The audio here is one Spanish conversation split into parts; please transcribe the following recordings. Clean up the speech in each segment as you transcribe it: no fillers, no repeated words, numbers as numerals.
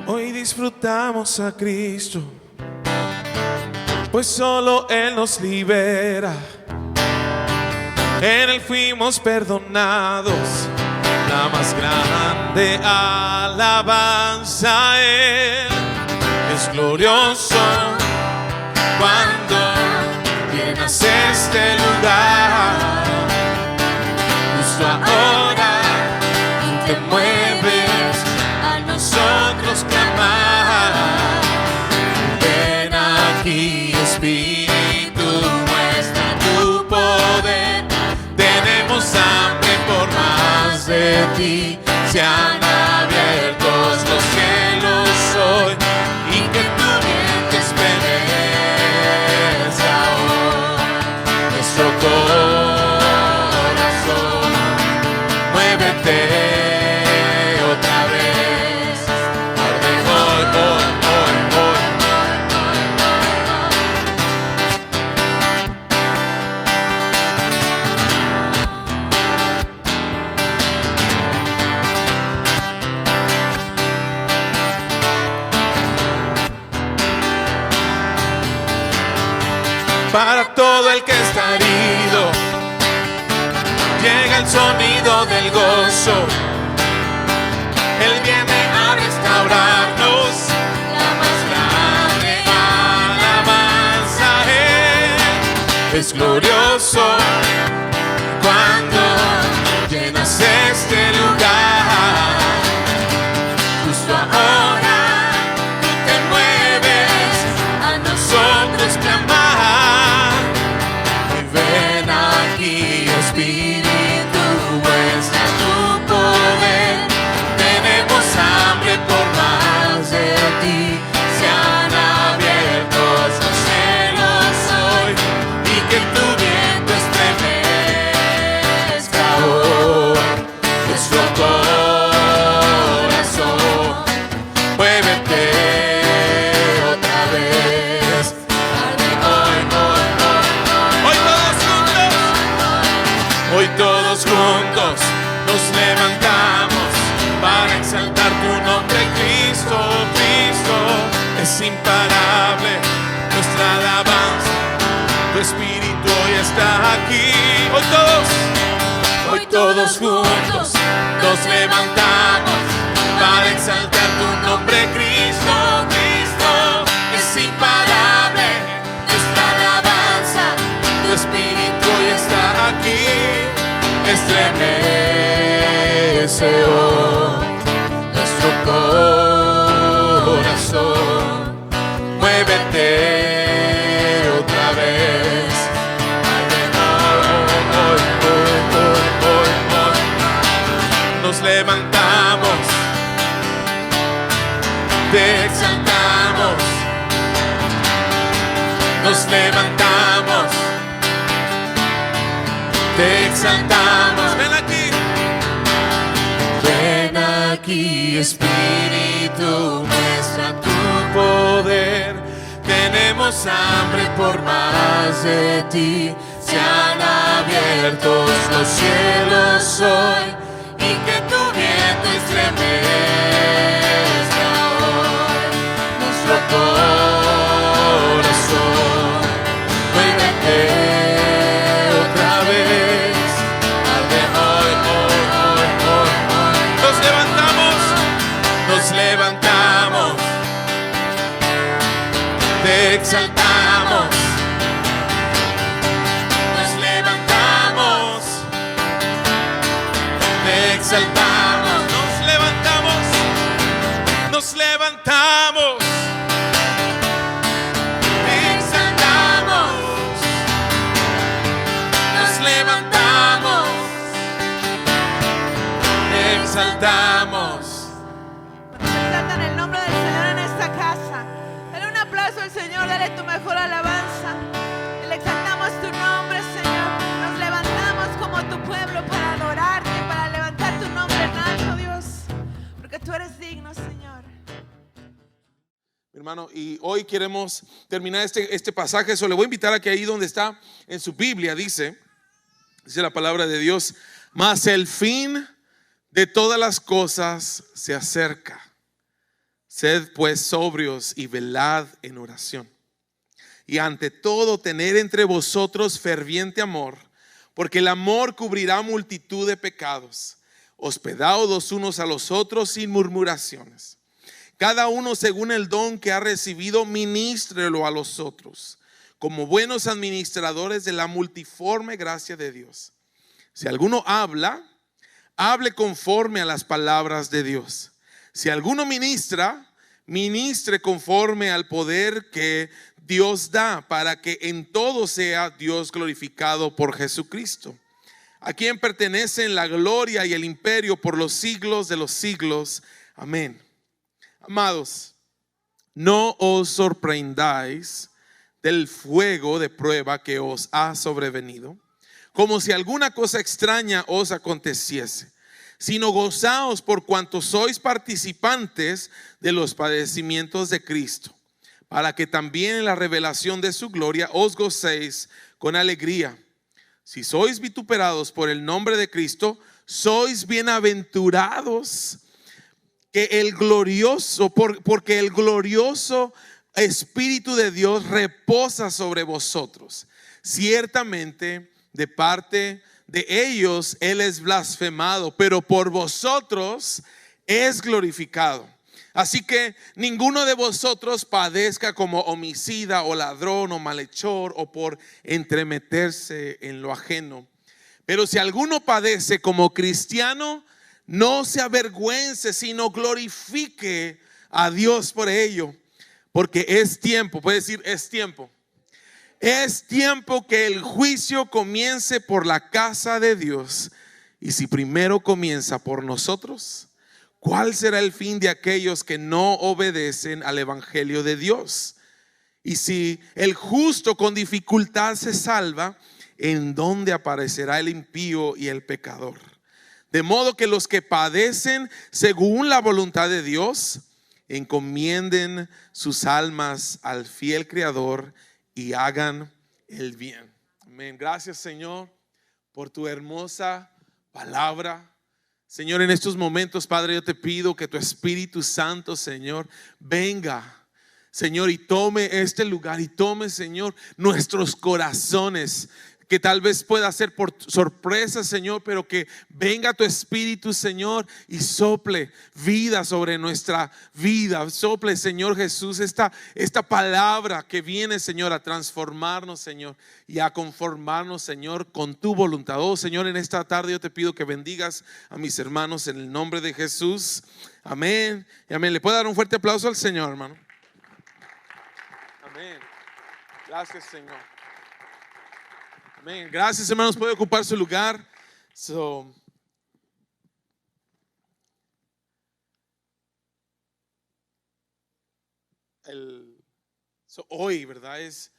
Hoy disfrutamos a Cristo, pues solo Él nos libera. En Él fuimos perdonados. La más grande alabanza a Él. Es glorioso cuando llenas este lugar. Justo ahora tú te mueves a nosotros clamar. Ven aquí, Espíritu, muestra tu poder. Tenemos hambre por más de ti. Se han abierto los cielos hoy y que tu viento estremezca hoy nuestro corazón. Muévete otra vez. Arde hoy, hoy, hoy, hoy. Para todo el que está herido, llega el sonido del gozo. Él viene a restaurarnos. La más grande alabanza a Él. Es glorioso cuando llenas este lugar. Justo ahora tú te mueves a nosotros clamar. Espíritu, muestra tu poder. Tenemos hambre por más de ti. Se han abierto los cielos hoy y que tu viento estremezca hoy nuestro corazón. Muévete otra vez. Arde hoy, hoy, hoy, hoy. Hoy todos juntos nos levantamos para exaltar tu nombre, Cristo. Cristo es imparable nuestra alabanza. Tu Espíritu hoy está aquí. Hoy todos juntos nos levantamos para exaltar tu nombre, Cristo. Cristo es imparable nuestra alabanza. Tu Espíritu hoy está aquí. Estremece hoy nuestro corazón. Muévete otra vez. Hoy. Nos levantamos, te exaltamos. Nos levantamos, te exaltamos. Ven aquí. Ven aquí, Espíritu, muestra tu poder. Tenemos hambre por más de ti. Se han abierto los cielos hoy y que tu viento estremezca hoy nuestro corazón. Muévete otra vez. Arde hoy, hoy, hoy, hoy, hoy. Nos levantamos, te exaltamos. Nos levantamos, te exaltamos. Nos levantamos, nos levantamos. Te exaltamos. Nos levantamos, te exaltamos. Exaltan el nombre del Señor en esta casa. Dale un aplauso al Señor, dale tu mejor alabanza. Y le exaltamos tu nombre, Señor. Nos levantamos como tu pueblo para adorarte, para levantar tu nombre en alto, Dios, porque tú eres digno, Señor. Hermano, y hoy queremos terminar este pasaje. Eso le voy a invitar a que ahí donde está en su Biblia dice la palabra de Dios: mas el fin de todas las cosas se acerca. Sed pues sobrios y velad en oración. Y ante todo tener entre vosotros ferviente amor, porque el amor cubrirá multitud de pecados. Hospedaos los unos a los otros sin murmuraciones. Cada uno según el don que ha recibido, ministrelo a los otros, como buenos administradores de la multiforme gracia de Dios. Si alguno habla, hable conforme a las palabras de Dios. Si alguno ministra, ministre conforme al poder que Dios da, para que en todo sea Dios glorificado por Jesucristo, a quien pertenecen la gloria y el imperio por los siglos de los siglos. Amén. Amados, no os sorprendáis del fuego de prueba que os ha sobrevenido, como si alguna cosa extraña os aconteciese, sino gozaos por cuanto sois participantes de los padecimientos de Cristo, para que también en la revelación de su gloria os gocéis con alegría. Si sois vituperados por el nombre de Cristo, sois bienaventurados, porque el glorioso Espíritu de Dios reposa sobre vosotros. Ciertamente de parte de ellos Él es blasfemado, pero por vosotros es glorificado. Así que ninguno de vosotros padezca como homicida o ladrón o malhechor o por entremeterse en lo ajeno. Pero si alguno padece como cristiano, no se avergüence, sino glorifique a Dios por ello. Porque es tiempo, puede decir es tiempo. Es tiempo que el juicio comience por la casa de Dios. Y si primero comienza por nosotros, ¿cuál será el fin de aquellos que no obedecen al evangelio de Dios? Y si el justo con dificultad se salva, ¿en dónde aparecerá el impío y el pecador? De modo que los que padecen según la voluntad de Dios, encomienden sus almas al fiel Creador y hagan el bien. Amén. Gracias, Señor, por tu hermosa palabra. Señor, en estos momentos, Padre, yo te pido que tu Espíritu Santo, Señor, venga, Señor, y tome este lugar y tome, Señor, nuestros corazones. Que tal vez pueda ser por sorpresa, Señor, pero que venga tu Espíritu, Señor, y sople vida sobre nuestra vida. Sople, Señor Jesús, esta palabra que viene, Señor, a transformarnos, Señor, y a conformarnos, Señor, con tu voluntad. Oh, Señor, en esta tarde yo te pido que bendigas a mis hermanos en el nombre de Jesús. Amén y amén. ¿Le puedo dar un fuerte aplauso al Señor, hermano? Amén. Gracias, Señor. Amén. Gracias, hermanos. Puede ocupar su lugar. Hoy, ¿verdad? Es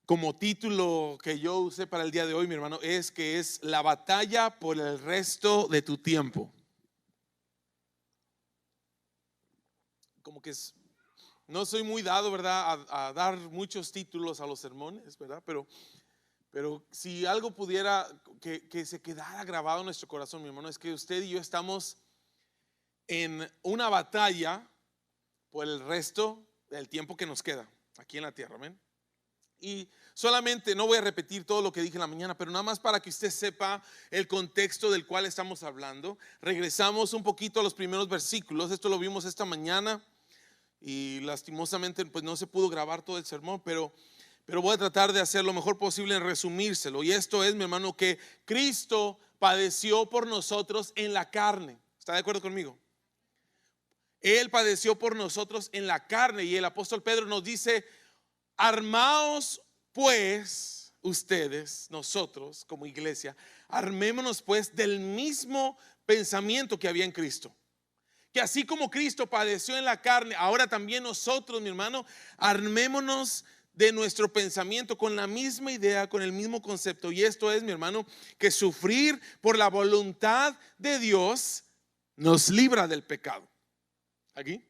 como título que yo usé para el día de hoy, mi hermano, es que es la batalla por el resto de tu tiempo. Como que no soy muy dado, ¿verdad? A dar muchos títulos a los sermones, ¿verdad? Pero si algo pudiera que se quedara grabado en nuestro corazón, mi hermano, es que usted y yo estamos en una batalla por el resto del tiempo que nos queda aquí en la tierra. Amén. Y solamente no voy a repetir todo lo que dije en la mañana, pero nada más para que usted sepa el contexto del cual estamos hablando. Regresamos un poquito a los primeros versículos. Esto lo vimos esta mañana y lastimosamente pues no se pudo grabar todo el sermón, pero voy a tratar de hacer lo mejor posible en resumírselo. Y esto es, mi hermano, que Cristo padeció por nosotros en la carne. ¿Está de acuerdo conmigo? Él padeció por nosotros en la carne. Y el apóstol Pedro nos dice: armaos pues ustedes, nosotros como iglesia, armémonos pues del mismo pensamiento que había en Cristo. Que así como Cristo padeció en la carne, ahora también nosotros, mi hermano, armémonos de nuestro pensamiento con la misma idea, con el mismo concepto. Y esto es, mi hermano, que sufrir por la voluntad de Dios nos libra del pecado. Aquí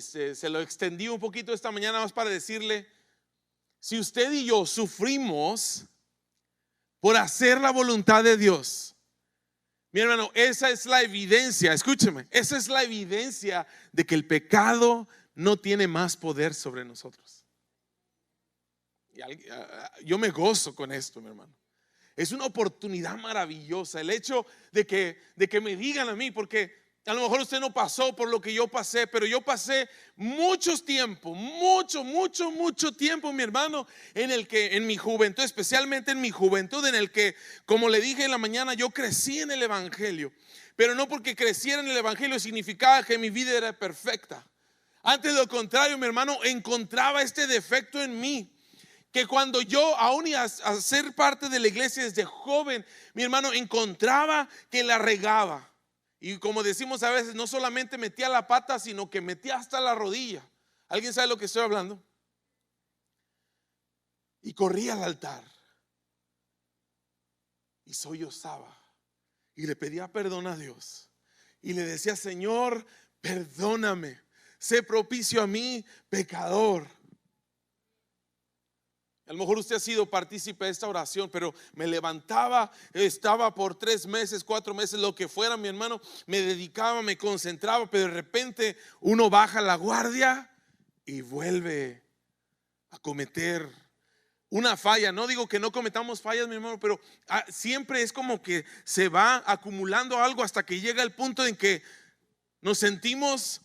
se lo extendí un poquito esta mañana más para decirle: si usted y yo sufrimos por hacer la voluntad de Dios, Mi hermano, esa es la evidencia, escúcheme, esa es la evidencia de que el pecado no tiene más poder sobre nosotros. Yo me gozo con esto, mi hermano. Es una oportunidad maravillosa el hecho de que me digan a mí, porque a lo mejor usted no pasó por lo que yo pasé, pero yo pasé mucho tiempo, mucho tiempo, mi hermano, en mi juventud, especialmente en mi juventud, en el que, como le dije en la mañana, yo crecí en el evangelio, pero no porque creciera en el evangelio significaba que mi vida era perfecta. Antes de lo contrario, mi hermano, encontraba este defecto en mí, que cuando yo, aún a ser parte de la iglesia desde joven, mi hermano, encontraba que la regaba. Y como decimos a veces, no solamente metía la pata, sino que metía hasta la rodilla. ¿Alguien sabe lo que estoy hablando? Y corría al altar y sollozaba y le pedía perdón a Dios y le decía: Señor, perdóname, sé propicio a mí, pecador. A lo mejor usted ha sido partícipe de esta oración, pero me levantaba, estaba por 3 meses, 4 meses, lo que fuera, mi hermano, me dedicaba, me concentraba, pero de repente uno baja la guardia y vuelve a cometer una falla. No digo que no cometamos fallas, mi hermano, pero siempre es como que se va acumulando algo hasta que llega el punto en que nos sentimos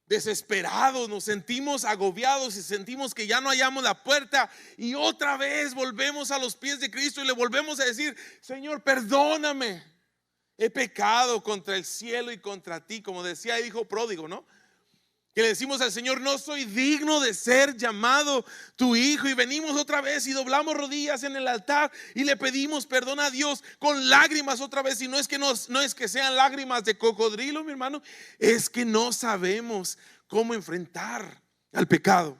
desesperados, nos sentimos agobiados y sentimos que ya no hallamos la puerta, y otra vez volvemos a los pies de Cristo y le volvemos a decir: Señor, perdóname, he pecado contra el cielo y contra ti, como decía el hijo pródigo, ¿no? Que le decimos al Señor: no soy digno de ser llamado tu hijo, y venimos otra vez y doblamos rodillas en el altar y le pedimos perdón a Dios con lágrimas otra vez. Y no es que sean lágrimas de cocodrilo, mi hermano, es que no sabemos cómo enfrentar al pecado.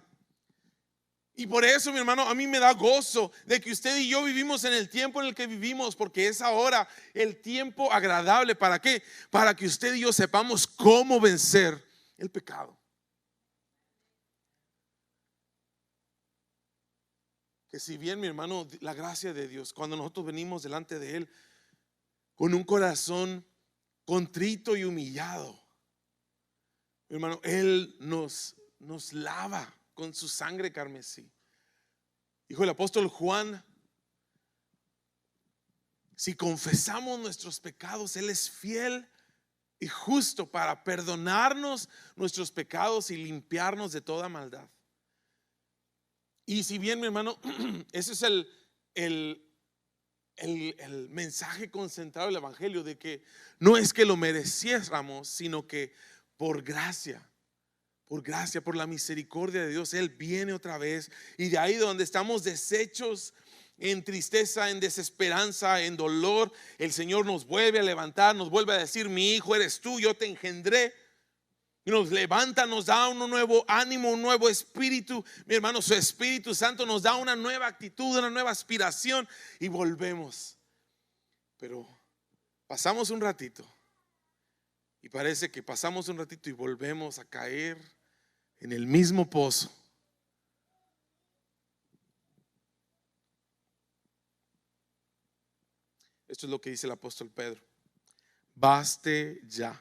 Y por eso, mi hermano, a mí me da gozo de que usted y yo vivimos en el tiempo en el que vivimos, porque es ahora el tiempo agradable. ¿Para qué? Para que usted y yo sepamos cómo vencer el pecado. Que si bien, mi hermano, la gracia de Dios, cuando nosotros venimos delante de Él con un corazón contrito y humillado, mi hermano, Él nos lava con su sangre carmesí. Dijo el apóstol Juan: si confesamos nuestros pecados, Él es fiel y justo para perdonarnos nuestros pecados y limpiarnos de toda maldad. Y si bien, mi hermano, ese es el mensaje concentrado del evangelio, de que no es que lo mereciéramos, sino que por gracia, por la misericordia de Dios, Él viene otra vez. Y de ahí donde estamos deshechos, en tristeza, en desesperanza, en dolor, el Señor nos vuelve a levantar, nos vuelve a decir: mi hijo eres tú, yo te engendré. Y nos levanta, nos da un nuevo ánimo, un nuevo espíritu. Mi hermano, su Espíritu Santo nos da una nueva actitud, una nueva aspiración, y volvemos. Pero pasamos un ratito y parece que pasamos un ratito y volvemos a caer en el mismo pozo. Esto es lo que dice el apóstol Pedro: baste ya.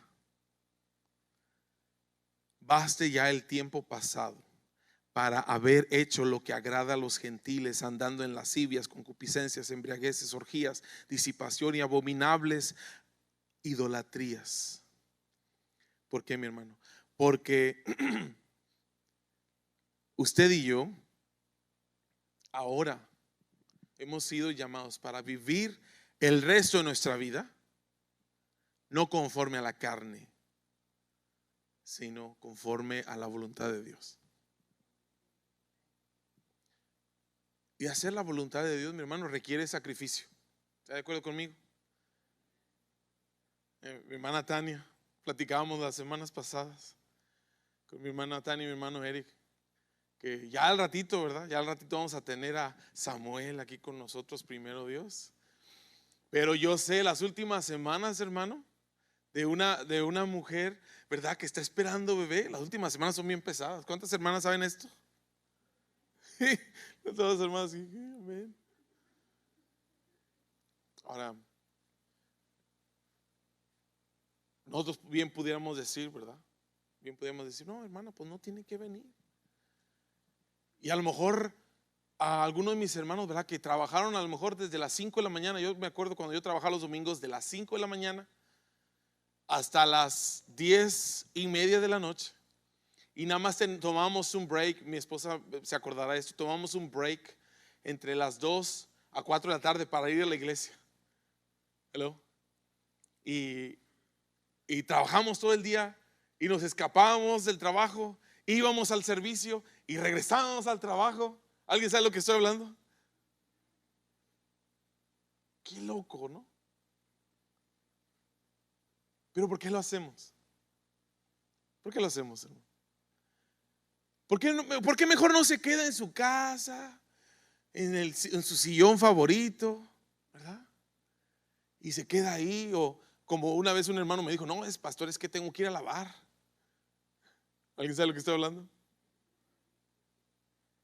Baste ya el tiempo pasado para haber hecho lo que agrada a los gentiles, andando en lascivias, concupiscencias, embriagueces, orgías, disipación y abominables idolatrías. ¿Por qué, mi hermano? Porque usted y yo ahora hemos sido llamados para vivir el resto de nuestra vida no conforme a la carne, sino conforme a la voluntad de Dios. Y hacer la voluntad de Dios, mi hermano, requiere sacrificio. ¿Está de acuerdo conmigo? Mi hermana Tania, platicábamos las semanas pasadas con mi hermana Tania y mi hermano Eric, que ya al ratito, ¿verdad? Ya al ratito vamos a tener a Samuel aquí con nosotros, primero Dios. Pero yo sé las últimas semanas, hermano, de una mujer, ¿verdad?, que está esperando bebé. Las últimas semanas son bien pesadas. ¿Cuántas hermanas saben esto? Todas las hermanas, sí, amén. Ahora, nosotros bien pudiéramos decir, ¿verdad? Bien pudiéramos decir, no, hermana, pues no tiene que venir. Y a lo mejor a algunos de mis hermanos, ¿verdad? Que trabajaron a lo mejor desde las 5 de la mañana. Yo me acuerdo cuando yo trabajaba los domingos de las 5 de la mañana hasta las 10:30 de la noche. Y nada más tomamos un break. Mi esposa se acordará de esto. Tomamos un break entre las 2 a 4 de la tarde para ir a la iglesia. Hello. Y trabajamos todo el día y nos escapábamos del trabajo, íbamos al servicio y regresábamos al trabajo. ¿Alguien sabe lo que estoy hablando? Qué loco, ¿no? Pero ¿por qué lo hacemos? ¿Por qué lo hacemos, hermano? ¿Por qué mejor no se queda en su casa, en su sillón favorito, ¿verdad? Y se queda ahí. O como una vez un hermano me dijo, no, pastor, es que tengo que ir a lavar. ¿Alguien sabe lo que estoy hablando?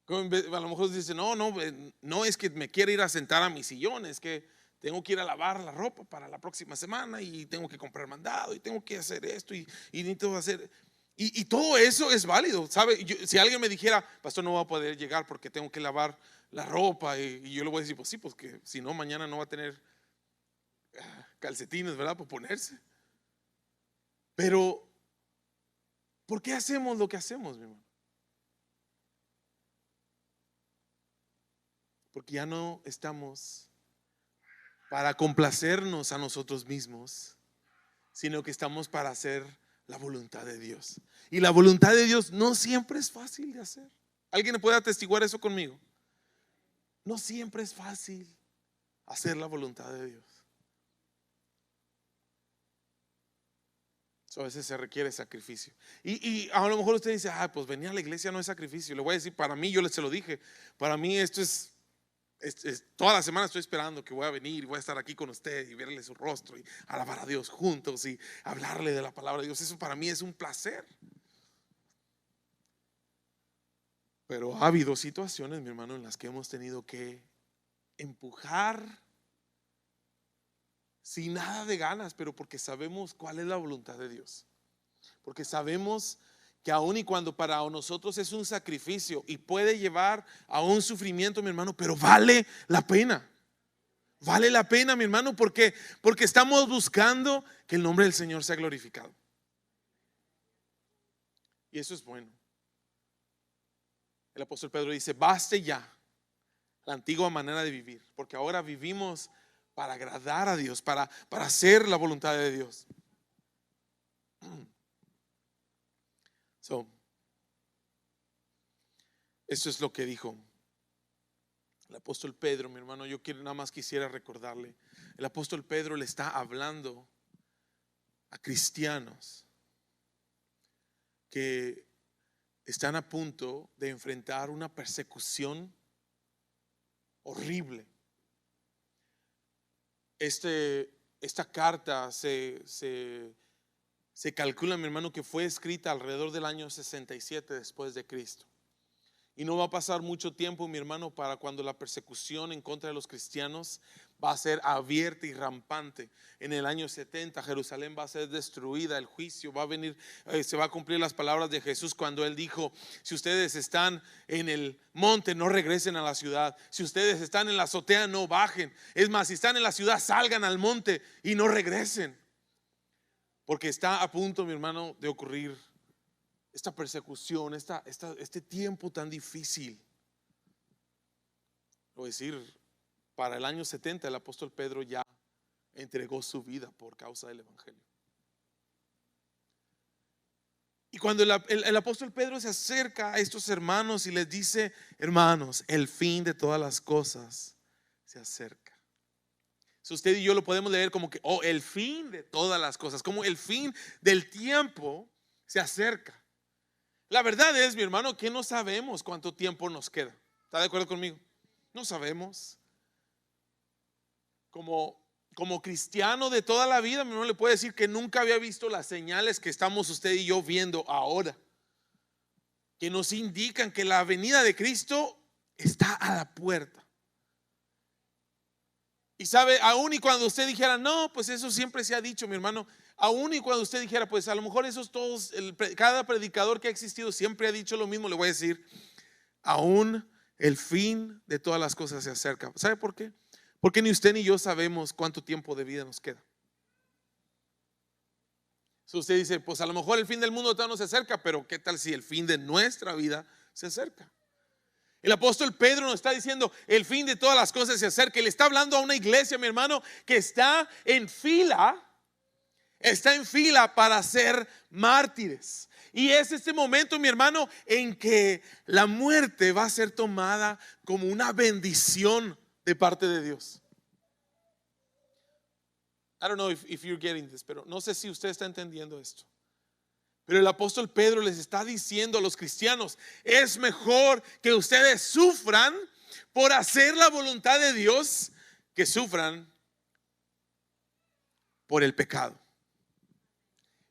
A lo mejor dice, no es que me quiera ir a sentar a mi sillón, es que tengo que ir a lavar la ropa para la próxima semana y tengo que comprar mandado y tengo que hacer esto y necesito hacer. Y todo eso es válido, ¿sabe? Si alguien me dijera, pastor, no voy a poder llegar porque tengo que lavar la ropa, y yo le voy a decir, pues sí, pues que si no, mañana no va a tener calcetines, ¿verdad? Por ponerse. Pero ¿por qué hacemos lo que hacemos, mi hermano? Porque ya no estamos para complacernos a nosotros mismos, sino que estamos para hacer la voluntad de Dios. Y la voluntad de Dios no siempre es fácil de hacer. ¿Alguien puede atestiguar eso conmigo? No siempre es fácil hacer la voluntad de Dios. A veces se requiere sacrificio. Y a lo mejor usted dice, pues venir a la iglesia no es sacrificio. Le voy a decir, para mí, yo se lo dije, para mí esto es toda la semana estoy esperando que voy a venir, voy a estar aquí con usted y verle su rostro y alabar a Dios juntos y hablarle de la palabra de Dios. Eso para mí es un placer. Pero ha habido situaciones, mi hermano, en las que hemos tenido que empujar sin nada de ganas, pero porque sabemos cuál es la voluntad de Dios. Porque sabemos que aun y cuando para nosotros es un sacrificio y puede llevar a un sufrimiento, mi hermano, pero vale la pena. Vale la pena, mi hermano, porque estamos buscando que el nombre del Señor sea glorificado. Y eso es bueno. El apóstol Pedro dice, baste ya la antigua manera de vivir, porque ahora vivimos para agradar a Dios, para hacer la voluntad de Dios. Esto es lo que dijo el apóstol Pedro, mi hermano. Yo nada más quisiera recordarle, el apóstol Pedro le está hablando a cristianos que están a punto de enfrentar una persecución horrible. Esta carta se calcula, mi hermano, que fue escrita alrededor del año 67 después de Cristo. Y no va a pasar mucho tiempo, mi hermano, para cuando la persecución en contra de los cristianos va a ser abierta y rampante. En el año 70 Jerusalén va a ser destruida, el juicio va a venir, se va a cumplir las palabras de Jesús cuando él dijo, si ustedes están en el monte, no regresen a la ciudad. Si ustedes están en la azotea, no bajen. Es más, si están en la ciudad, salgan al monte y no regresen. Porque está a punto, mi hermano, de ocurrir esta persecución, este tiempo tan difícil. Voy a decir, para el año 70 el apóstol Pedro ya entregó su vida por causa del evangelio. Y cuando el apóstol Pedro se acerca a estos hermanos y les dice, hermanos, el fin de todas las cosas se acerca. Si usted y yo lo podemos leer como que, el fin de todas las cosas, como el fin del tiempo se acerca. La verdad es, mi hermano, que no sabemos cuánto tiempo nos queda. ¿Está de acuerdo conmigo? No sabemos. Como cristiano de toda la vida, mi hermano, le puedo decir que nunca había visto las señales que estamos usted y yo viendo ahora, que nos indican que la venida de Cristo está a la puerta. Y sabe, aún y cuando usted dijera, no, pues eso siempre se ha dicho, mi hermano. Aún y cuando usted dijera, pues a lo mejor esos todos, cada predicador que ha existido siempre ha dicho lo mismo, le voy a decir, aún el fin de todas las cosas se acerca. ¿Sabe por qué? Porque ni usted ni yo sabemos cuánto tiempo de vida nos queda. Si usted dice, pues a lo mejor el fin del mundo todavía no se acerca, pero ¿qué tal si el fin de nuestra vida se acerca? El apóstol Pedro nos está diciendo, el fin de todas las cosas se acerca. Y le está hablando a una iglesia, mi hermano, que está en fila para ser mártires. Y es este momento, mi hermano, en que la muerte va a ser tomada como una bendición de parte de Dios. I don't know if you're getting this, pero no sé si usted está entendiendo esto. Pero el apóstol Pedro les está diciendo a los cristianos, es mejor que ustedes sufran por hacer la voluntad de Dios que sufran por el pecado.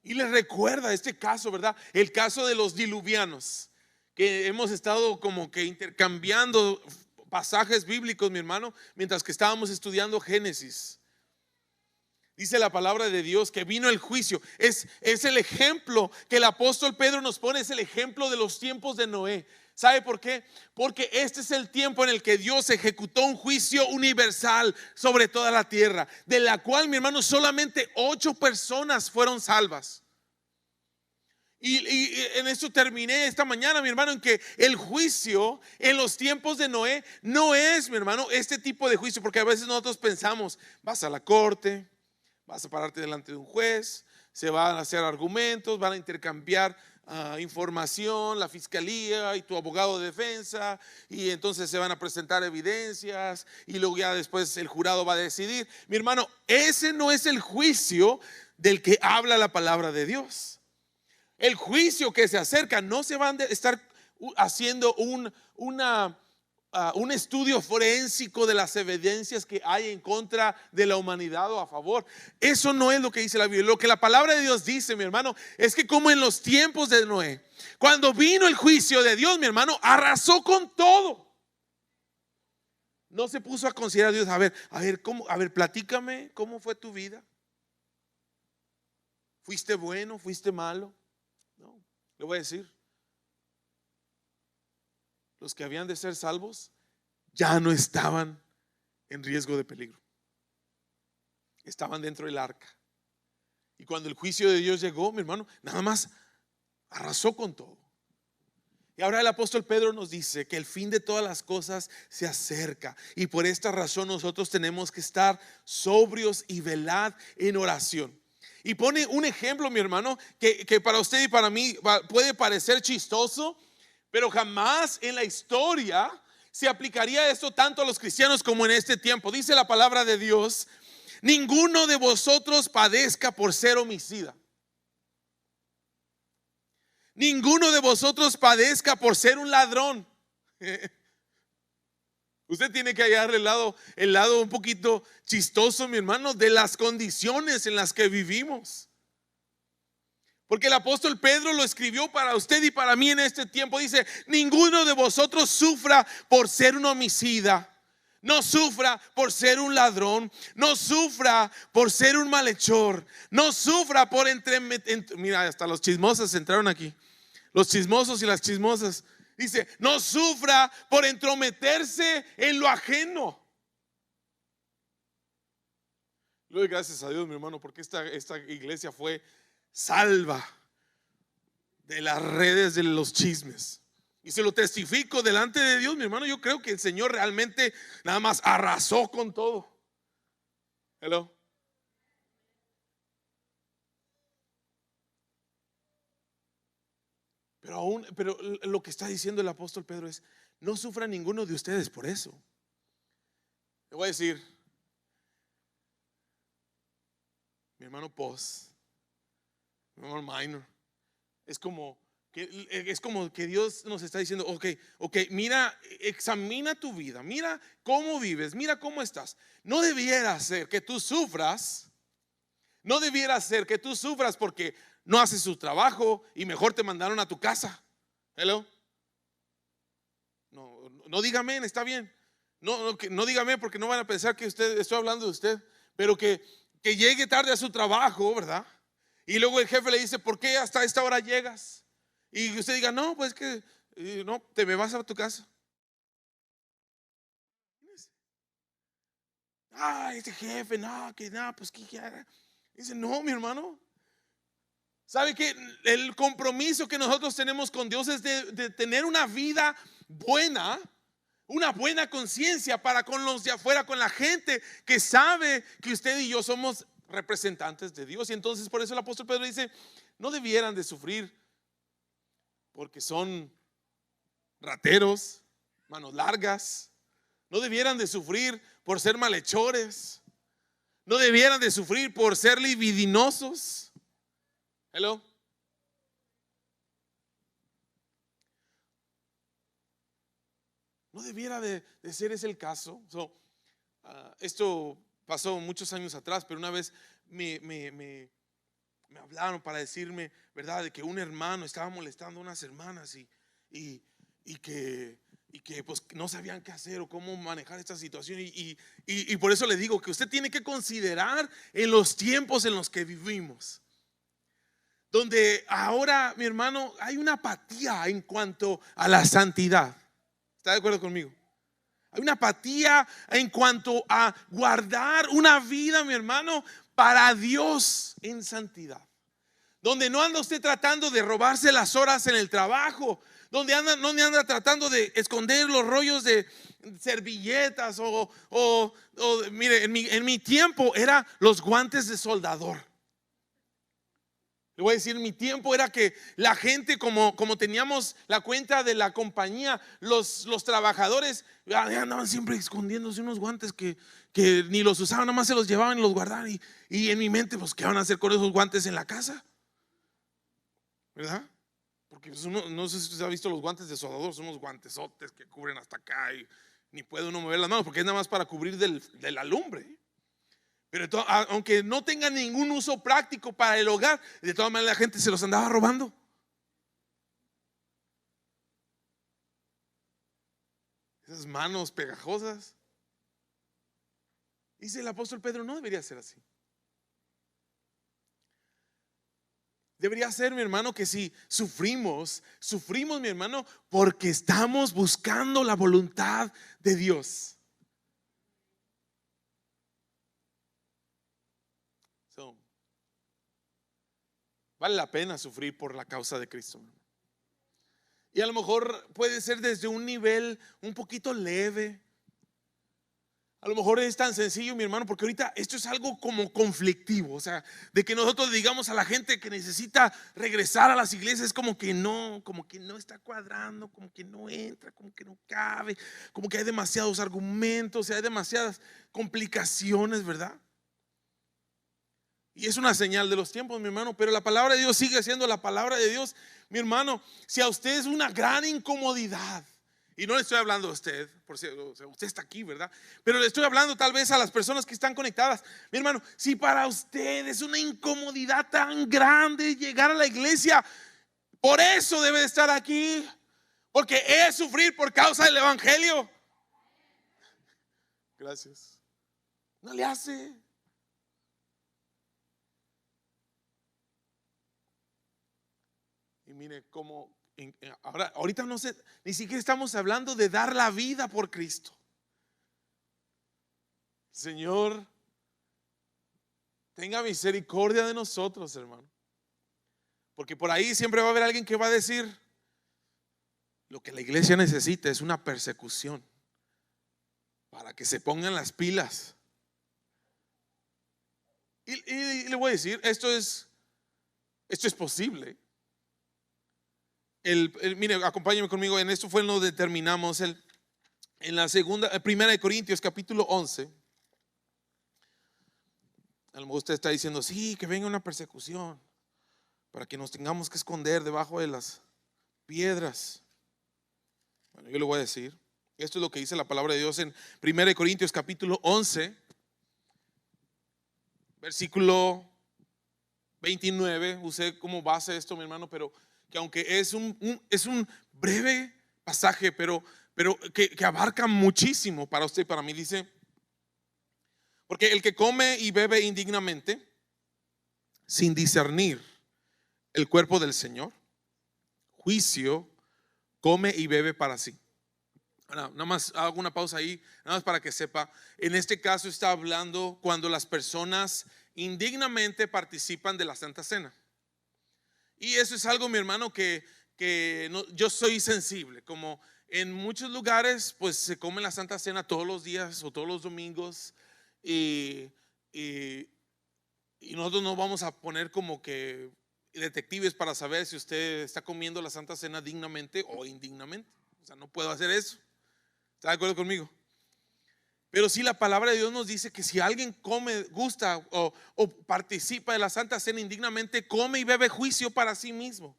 Y les recuerda este caso, ¿verdad? El caso de los diluvianos, que hemos estado como que intercambiando pasajes bíblicos, mi hermano, mientras que estábamos estudiando Génesis. Dice la palabra de Dios que vino el juicio. Es el ejemplo que el apóstol Pedro nos pone, es el ejemplo de los tiempos de Noé. ¿Sabe por qué? Porque este es el tiempo en el que Dios ejecutó un juicio universal sobre toda la tierra, de la cual, mi hermano, solamente 8 personas fueron salvas. Y en eso terminé esta mañana, mi hermano, en que el juicio en los tiempos de Noé no es, mi hermano, este tipo de juicio, porque a veces nosotros pensamos, vas a la corte, vas a pararte delante de un juez, se van a hacer argumentos, van a intercambiar información, la fiscalía y tu abogado de defensa, y entonces se van a presentar evidencias y luego ya después el jurado va a decidir. Mi hermano, ese no es el juicio del que habla la palabra de Dios. El juicio que se acerca, no se van a estar haciendo un estudio forénsico de las evidencias que hay en contra de la humanidad o a favor. Eso no es lo que dice la Biblia. Lo que la palabra de Dios dice, mi hermano, es que como en los tiempos de Noé, cuando vino el juicio de Dios, mi hermano, arrasó con todo. No se puso a considerar a Dios, a ver, platícame, ¿cómo fue tu vida? ¿Fuiste bueno? ¿Fuiste malo? No, le voy a decir, los que habían de ser salvos ya no estaban en riesgo de peligro. Estaban dentro del arca. Y cuando el juicio de Dios llegó, mi hermano, nada más arrasó con todo. Y ahora el apóstol Pedro nos dice que el fin de todas las cosas se acerca. Y por esta razón nosotros tenemos que estar sobrios y velad en oración. Y pone un ejemplo, mi hermano, que para usted y para mí puede parecer chistoso, pero jamás en la historia se aplicaría esto tanto a los cristianos como en este tiempo. Dice la palabra de Dios, ninguno de vosotros padezca por ser homicida. Ninguno de vosotros padezca por ser un ladrón. Usted tiene que hallar el lado un poquito chistoso, mi hermano, de las condiciones en las que vivimos. Porque el apóstol Pedro lo escribió para usted y para mí en este tiempo. Dice, ninguno de vosotros sufra por ser un homicida. No sufra por ser un ladrón. No sufra por ser un malhechor. No sufra por mira, hasta los chismosos entraron aquí. Los chismosos y las chismosas. Dice, no sufra por entrometerse en lo ajeno. Le doy gracias a Dios, mi hermano, porque esta iglesia fue salva de las redes de los chismes. Y se lo testifico delante de Dios, mi hermano. Yo creo que el Señor realmente nada más arrasó con todo. Hello. Pero lo que está diciendo el apóstol Pedro es, no sufra ninguno de ustedes por eso. Le voy a decir, mi hermano Pos, mi hermano Minor, es como que Dios nos está diciendo, ok, mira, examina tu vida, mira cómo vives, mira cómo estás. No debiera ser que tú sufras, porque no haces su trabajo y mejor te mandaron a tu casa. Hello. No diga amén, está bien. No dígame porque no van a pensar que estoy hablando de usted, pero que llegue tarde a su trabajo, ¿verdad? Y luego el jefe le dice, ¿por qué hasta esta hora llegas? Y usted diga, no, pues que no, te me vas a tu casa. Este jefe, no, que nada, pues que ya. Dice, no, mi hermano. ¿Sabe que el compromiso que nosotros tenemos con Dios es de tener una vida buena, una buena conciencia para con los de afuera, con la gente que sabe que usted y yo somos representantes de Dios? Y entonces por eso el apóstol Pedro dice, no debieran de sufrir porque son rateros, manos largas. No debieran de sufrir por ser malhechores. No debieran de sufrir por ser libidinosos. Hello. No debiera de ser ese el caso. Esto pasó muchos años atrás, pero una vez me hablaron para decirme, ¿verdad?, de que un hermano estaba molestando a unas hermanas y que pues no sabían qué hacer o cómo manejar esta situación. Y por eso le digo que usted tiene que considerar en los tiempos en los que vivimos, donde ahora, mi hermano, hay una apatía en cuanto a la santidad. ¿Está de acuerdo conmigo? Hay una apatía en cuanto a guardar una vida, mi hermano, para Dios en santidad. Donde no anda usted tratando de robarse las horas en el trabajo. Donde no anda tratando de esconder los rollos de servilletas mire, en mi tiempo era los guantes de soldador. Le voy a decir, mi tiempo era que la gente, como teníamos la cuenta de la compañía, los trabajadores andaban siempre escondiéndose unos guantes que ni los usaban, nada más se los llevaban y los guardaban. Y en mi mente, pues, ¿qué van a hacer con esos guantes en la casa? ¿Verdad? Porque pues no sé si usted ha visto los guantes de soldador, son unos guantesotes que cubren hasta acá y ni puede uno mover las manos porque es nada más para cubrir de la lumbre. Pero aunque no tenga ningún uso práctico para el hogar, de todas maneras la gente se los andaba robando. Esas manos pegajosas. Dice el apóstol Pedro, no debería ser así. Debería ser, mi hermano, que si sufrimos, mi hermano, porque estamos buscando la voluntad de Dios. Vale la pena sufrir por la causa de Cristo. Y a lo mejor puede ser desde un nivel un poquito leve. A lo mejor es tan sencillo, mi hermano, porque ahorita esto es algo como conflictivo. O sea, de que nosotros digamos a la gente que necesita regresar a las iglesias, es como que no está cuadrando, como que no entra, como que no cabe, como que hay demasiados argumentos, hay demasiadas complicaciones, ¿verdad? Y es una señal de los tiempos, mi hermano. Pero la palabra de Dios sigue siendo la palabra de Dios, mi hermano. Si a usted es una gran incomodidad, y no le estoy hablando a usted, por cierto, usted está aquí, ¿verdad? Pero le estoy hablando tal vez a las personas que están conectadas. Mi hermano, si para usted es una incomodidad tan grande llegar a la iglesia, por eso debe de estar aquí, porque es sufrir por causa del evangelio. Gracias. No le hace. Y mire cómo ahorita no sé, ni siquiera estamos hablando de dar la vida por Cristo. Señor, tenga misericordia de nosotros, hermano. Porque por ahí siempre va a haber alguien que va a decir, lo que la iglesia necesita es una persecución para que se pongan las pilas. Y le voy a decir, esto es posible. Mire, acompáñeme conmigo en esto. Fue lo que determinamos en la primera de Corintios capítulo 11. A lo mejor usted está diciendo, sí, que venga una persecución para que nos tengamos que esconder debajo de las piedras. Bueno, yo le voy a decir, esto es lo que dice la palabra de Dios en primera de Corintios capítulo 11, versículo 29. Usé como base esto, mi hermano, pero que aunque es un breve pasaje, pero pero que abarca muchísimo para usted y para mí. Dice, porque el que come y bebe indignamente, sin discernir el cuerpo del Señor, juicio come y bebe para sí. Ahora, nada más hago una pausa ahí, nada más para que sepa. En este caso está hablando cuando las personas indignamente participan de la Santa Cena. Y eso es algo, mi hermano, que no, yo soy sensible. Como en muchos lugares, pues se come la Santa Cena todos los días o todos los domingos. Y nosotros no vamos a poner como que detectives para saber si usted está comiendo la Santa Cena dignamente o indignamente. O sea, no puedo hacer eso. ¿Está de acuerdo conmigo? Pero sí, la palabra de Dios nos dice que si alguien come, gusta o participa de la Santa Cena indignamente, come y bebe juicio para sí mismo.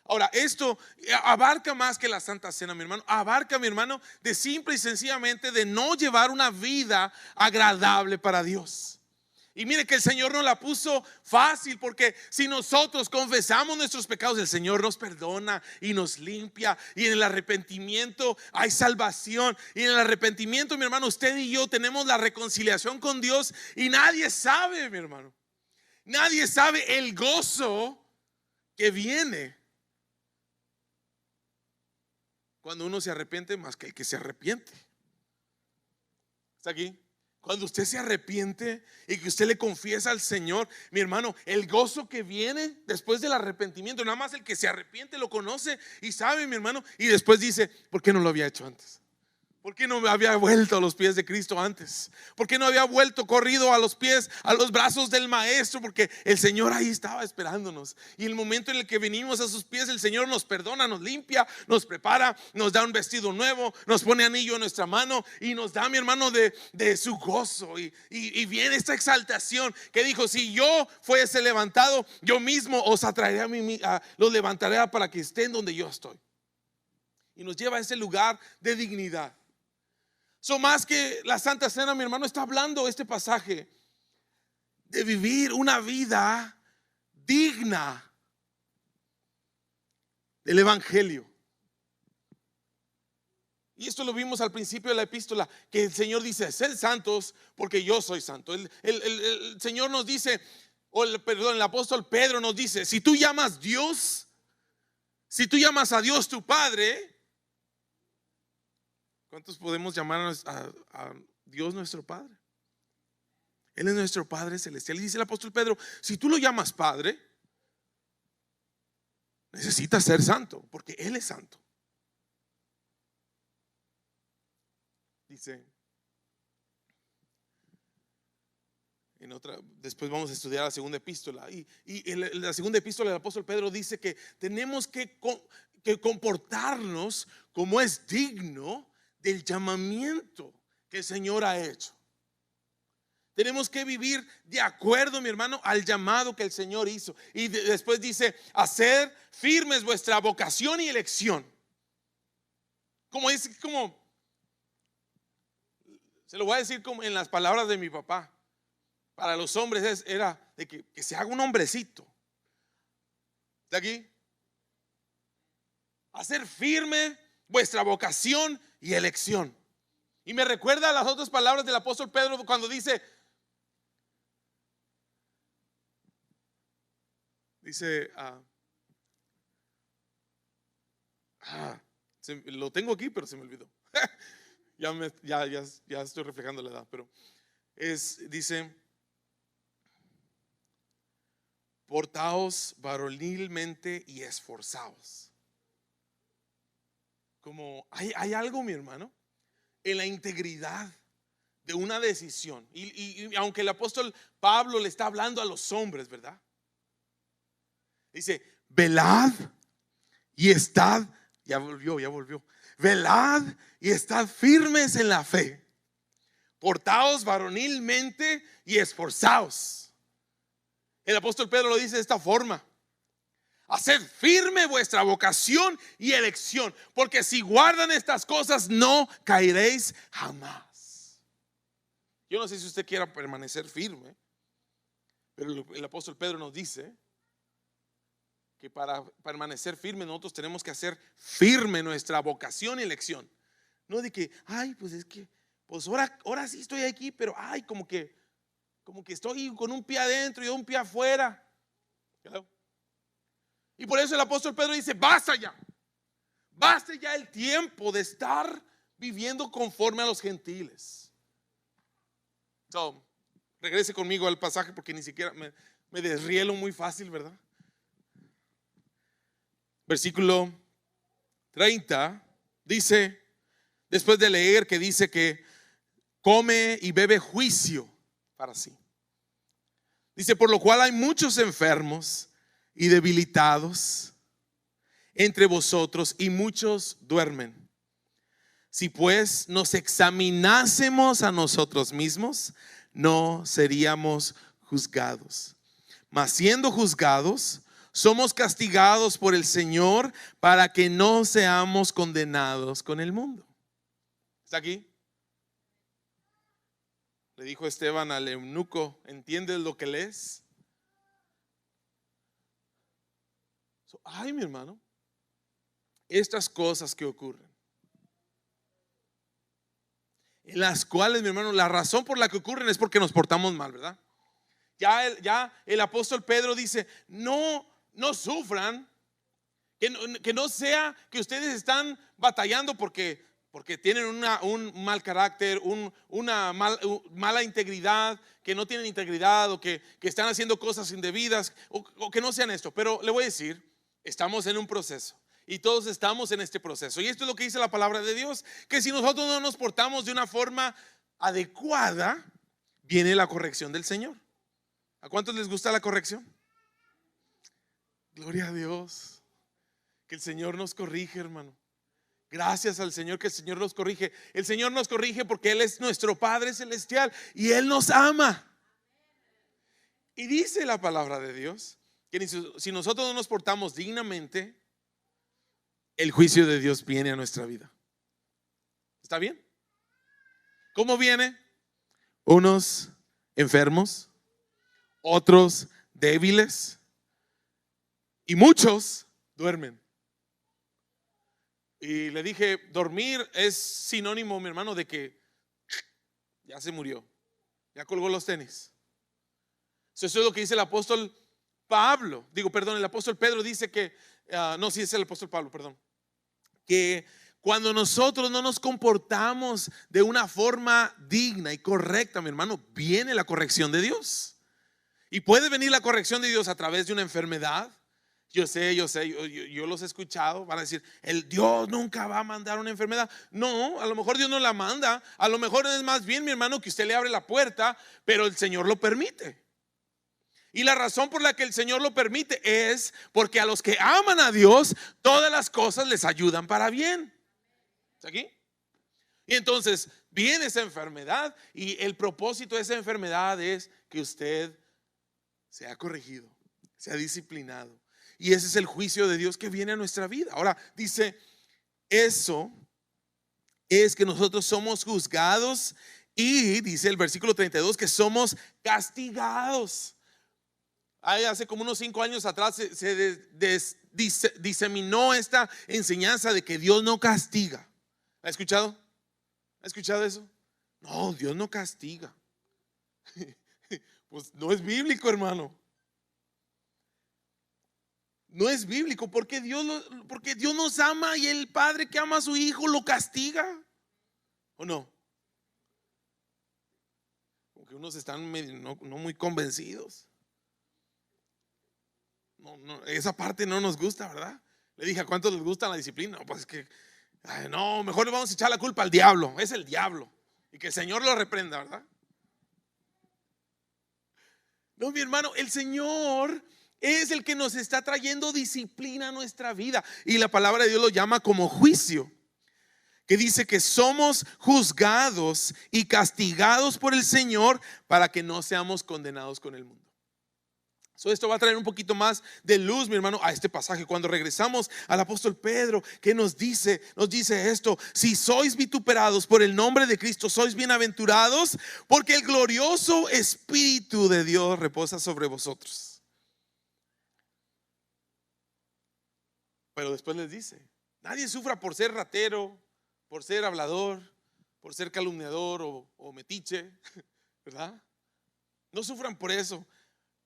Ahora, esto abarca más que la Santa Cena, mi hermano. Abarca, mi hermano, de simple y sencillamente de no llevar una vida agradable para Dios. Y mire que el Señor nos la puso fácil, porque si nosotros confesamos nuestros pecados, el Señor nos perdona y nos limpia. Y en el arrepentimiento hay salvación. Y en el arrepentimiento, mi hermano, usted y yo tenemos la reconciliación con Dios. Y nadie sabe, mi hermano, nadie sabe el gozo que viene cuando uno se arrepiente más que el que se arrepiente. ¿Está aquí? Cuando usted se arrepiente y que usted le confiesa al Señor, mi hermano, el gozo que viene después del arrepentimiento, nada más el que se arrepiente lo conoce y sabe, mi hermano. Y después dice, ¿por qué no lo había hecho antes? ¿Por qué no había vuelto a los pies de Cristo antes? ¿Por qué no había vuelto corrido a los pies, a los brazos del Maestro? Porque el Señor ahí estaba esperándonos. Y el momento en el que venimos a sus pies, el Señor nos perdona, nos limpia, nos prepara, nos da un vestido nuevo, nos pone anillo en nuestra mano y nos da, mi hermano, de su gozo. Y viene esta exaltación que dijo, si yo fuese levantado, yo mismo os atraeré a mí, los levantaré para que estén donde yo estoy. Y nos lleva a ese lugar de dignidad. Más que la Santa Cena, mi hermano, está hablando este pasaje de vivir una vida digna del Evangelio. Y esto lo vimos al principio de la epístola, que el Señor dice, sed santos porque yo soy santo. El Señor nos dice, el apóstol Pedro nos dice, si tú llamas Dios, si tú llamas a Dios tu Padre, ¿cuántos podemos llamar a Dios nuestro Padre? Él es nuestro Padre celestial. Y dice el apóstol Pedro, si tú lo llamas Padre, necesitas ser santo, porque Él es santo. Dice en otra, después vamos a estudiar la segunda epístola. Y en la segunda epístola del apóstol Pedro dice que tenemos que comportarnos como es digno del llamamiento que el Señor ha hecho. Tenemos que vivir de acuerdo, mi hermano, al llamado que el Señor hizo. Y después dice, hacer firmes vuestra vocación y elección. Como es, como se lo voy a decir como en las palabras de mi papá. Para los hombres era de que se haga un hombrecito. ¿Está aquí? Hacer firme vuestra vocación y elección. Y me recuerda a las otras palabras del apóstol Pedro cuando dice, lo tengo aquí pero se me olvidó. ya estoy reflejando la edad, pero dice, portaos varonilmente y esforzaos. Como hay algo, mi hermano, en la integridad de una decisión. Y aunque el apóstol Pablo le está hablando a los hombres, ¿verdad? Dice, velad y estad, ya volvió. Velad y estad firmes en la fe. Portaos varonilmente y esforzaos. El apóstol Pedro lo dice de esta forma: haced firme vuestra vocación y elección, porque si guardan estas cosas no caeréis jamás. Yo no sé si usted quiera permanecer firme, pero el apóstol Pedro nos dice que para permanecer firme nosotros tenemos que hacer firme nuestra vocación y elección. No de que, ay, pues es que, pues ahora sí estoy aquí, pero ay, como que estoy con un pie adentro y un pie afuera. Y por eso el apóstol Pedro dice, basta ya el tiempo de estar viviendo conforme a los gentiles. Regrese conmigo al pasaje porque ni siquiera me desrielo muy fácil, ¿verdad? Versículo 30 dice, después de leer que dice que come y bebe juicio para sí. Dice, por lo cual hay muchos enfermos y debilitados entre vosotros y muchos duermen. Si pues nos examinásemos a nosotros mismos, no seríamos juzgados. Mas siendo juzgados, somos castigados por el Señor para que no seamos condenados con el mundo. ¿Está aquí? Le dijo Esteban al eunuco, ¿entiendes lo que lees? Ay, mi hermano, estas cosas que ocurren, en las cuales, mi hermano, la razón por la que ocurren es porque nos portamos mal, ¿verdad? Ya el apóstol Pedro dice, no sufran, que no sea que ustedes están batallando porque tienen un mal carácter, una mala integridad, que no tienen integridad o que están haciendo cosas indebidas o que no sean esto. Pero le voy a decir, estamos en un proceso y todos estamos en este proceso. Y esto es lo que dice la palabra de Dios, que si nosotros no nos portamos de una forma adecuada, viene la corrección del Señor. ¿A cuántos les gusta la corrección? Gloria a Dios. Que el Señor nos corrige, hermano. Gracias al Señor que el Señor nos corrige. El Señor nos corrige porque Él es nuestro Padre celestial y Él nos ama. Y dice la palabra de Dios que si nosotros no nos portamos dignamente, el juicio de Dios viene a nuestra vida. ¿Está bien? ¿Cómo viene? Unos enfermos, otros débiles y muchos duermen. Y le dije, dormir es sinónimo, mi hermano, de que ya se murió, ya colgó los tenis. Eso es lo que dice el apóstol Pablo. El apóstol Pedro dice que, sí es el apóstol Pablo, perdón. Que cuando nosotros no nos comportamos de una forma digna y correcta, mi hermano, viene la corrección de Dios. Y puede venir la corrección de Dios a través de una enfermedad. Yo los he escuchado, van a decir, el Dios nunca va a mandar una enfermedad. No, a lo mejor Dios no la manda. A lo mejor es más bien, mi hermano, que usted le abre la puerta, pero el Señor lo permite. Y la razón por la que el Señor lo permite es porque a los que aman a Dios, todas las cosas les ayudan para bien. ¿Está aquí? Y entonces viene esa enfermedad y el propósito de esa enfermedad es que usted sea corregido, sea disciplinado. Y ese es el juicio de Dios que viene a nuestra vida. Ahora dice, eso es que nosotros somos juzgados y dice el versículo 32 que somos castigados. Hace como unos 5 años atrás se diseminó esta enseñanza de que Dios no castiga. ¿Ha escuchado? ¿Ha escuchado eso? No, Dios no castiga. Pues no es bíblico, hermano. No es bíblico porque Dios nos ama y el padre que ama a su hijo lo castiga. ¿O no? Como que unos están no muy convencidos. No, esa parte no nos gusta, ¿verdad? Le dije, ¿a cuántos les gusta la disciplina? Pues es que, no, mejor le vamos a echar la culpa al diablo. Es el diablo. Y que el Señor lo reprenda, ¿verdad? No, mi hermano, el Señor es el que nos está trayendo disciplina a nuestra vida. Y la palabra de Dios lo llama como juicio, que dice que somos juzgados y castigados por el Señor para que no seamos condenados con el mundo. Esto va a traer un poquito más de luz, mi hermano, a este pasaje. Cuando regresamos al apóstol Pedro, que nos dice esto: si sois vituperados por el nombre de Cristo, sois bienaventurados, porque el glorioso Espíritu de Dios reposa sobre vosotros. Pero después les dice: nadie sufra por ser ratero, por ser hablador, por ser calumniador o metiche, ¿verdad? No sufran por eso.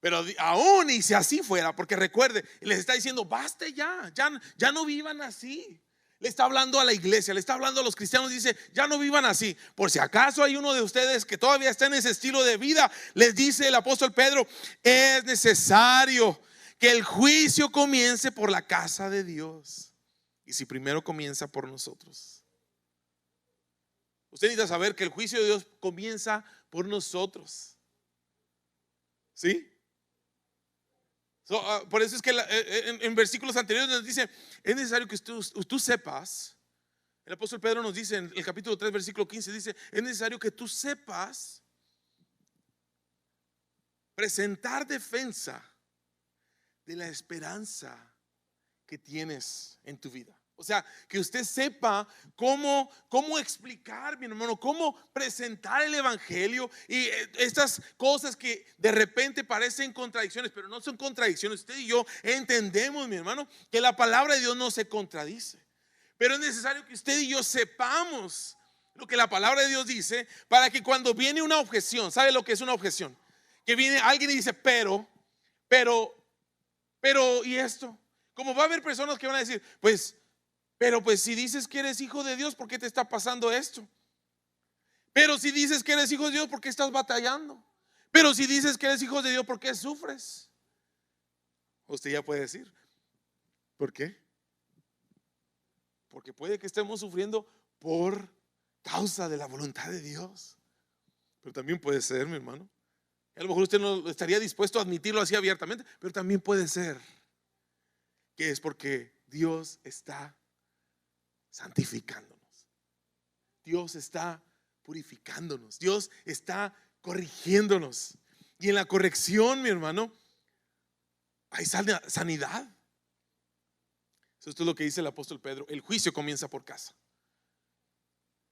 Pero aún y si así fuera, porque recuerde, les está diciendo, basta ya no vivan así. Le está hablando a la iglesia, le está hablando a los cristianos, dice, ya no vivan así. Por si acaso hay uno de ustedes que todavía está en ese estilo de vida, les dice el apóstol Pedro, es necesario que el juicio comience por la casa de Dios. Y si primero comienza por nosotros. Usted necesita saber que el juicio de Dios comienza por nosotros. ¿Sí? Por eso es que en versículos anteriores nos dice, es necesario que tú sepas. El apóstol Pedro nos dice en el capítulo 3 versículo 15, dice, es necesario que tú sepas presentar defensa de la esperanza que tienes en tu vida. O sea, que usted sepa cómo explicar, mi hermano, cómo presentar el evangelio y estas cosas que de repente parecen contradicciones, pero no son contradicciones. Usted y yo entendemos, mi hermano, que la palabra de Dios no se contradice. Pero es necesario que usted y yo sepamos lo que la palabra de Dios dice para que cuando viene una objeción, ¿sabe lo que es una objeción? Que viene alguien y dice, pero, ¿y esto? Como va a haber personas que van a decir, pero si dices que eres hijo de Dios, ¿por qué te está pasando esto? Pero si dices que eres hijo de Dios, ¿por qué estás batallando? Pero si dices que eres hijo de Dios, ¿por qué sufres? Usted ya puede decir, ¿por qué? Porque puede que estemos sufriendo por causa de la voluntad de Dios. Pero también puede ser, mi hermano, a lo mejor usted no estaría dispuesto a admitirlo así abiertamente, pero también puede ser que es porque Dios está santificándonos. Dios está purificándonos. Dios está corrigiéndonos. Y en la corrección, mi hermano, hay sanidad. Esto es lo que dice el apóstol Pedro. El juicio comienza por casa.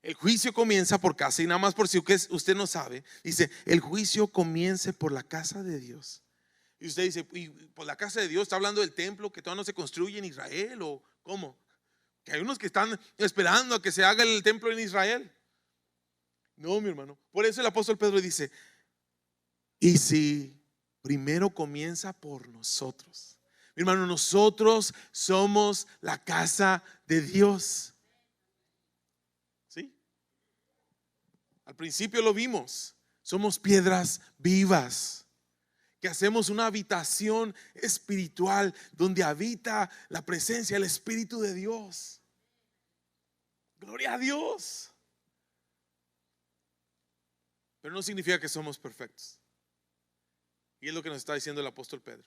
El juicio comienza por casa. Y nada más por si usted no sabe, dice, el juicio comience por la casa de Dios. Y usted dice, ¿y por la casa de Dios está hablando del templo que todavía no se construye en Israel o cómo? Que hay unos que están esperando a que se haga el templo en Israel. No, mi hermano. Por eso el apóstol Pedro dice, y si primero comienza por nosotros. Mi hermano, nosotros somos la casa de Dios. ¿Sí? Al principio lo vimos. Somos piedras vivas que hacemos una habitación espiritual donde habita la presencia del Espíritu de Dios. Gloria a Dios. Pero no significa que somos perfectos. Y es lo que nos está diciendo el apóstol Pedro.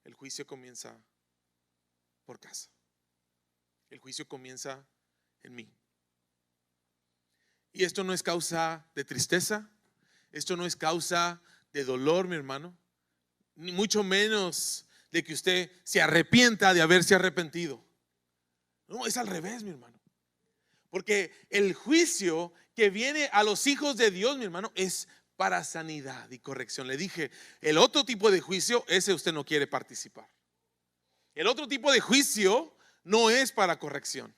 El juicio comienza por casa. El juicio comienza en mí. Y esto no es causa de tristeza. Esto no es causa de dolor, mi hermano, ni mucho menos de que usted se arrepienta de haberse arrepentido. No, es al revés, mi hermano. Porque el juicio que viene a los hijos de Dios, mi hermano, es para sanidad y corrección. Le dije, el otro tipo de juicio, ese usted no quiere participar. El otro tipo de juicio no es para corrección.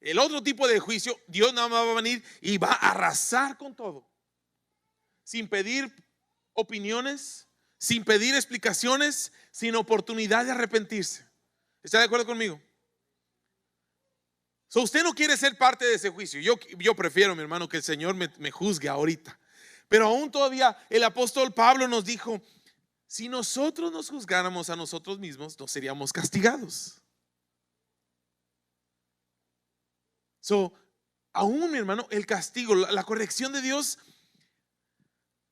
El otro tipo de juicio, Dios nada más va a venir y va a arrasar con todo. Sin pedir opiniones, sin pedir explicaciones, sin oportunidad de arrepentirse. ¿Está de acuerdo conmigo? Usted no quiere ser parte de ese juicio. Yo prefiero, mi hermano, que el Señor me juzgue ahorita. Pero aún todavía el apóstol Pablo nos dijo, si nosotros nos juzgáramos a nosotros mismos, no seríamos castigados. Aún, mi hermano, el castigo, la corrección de Dios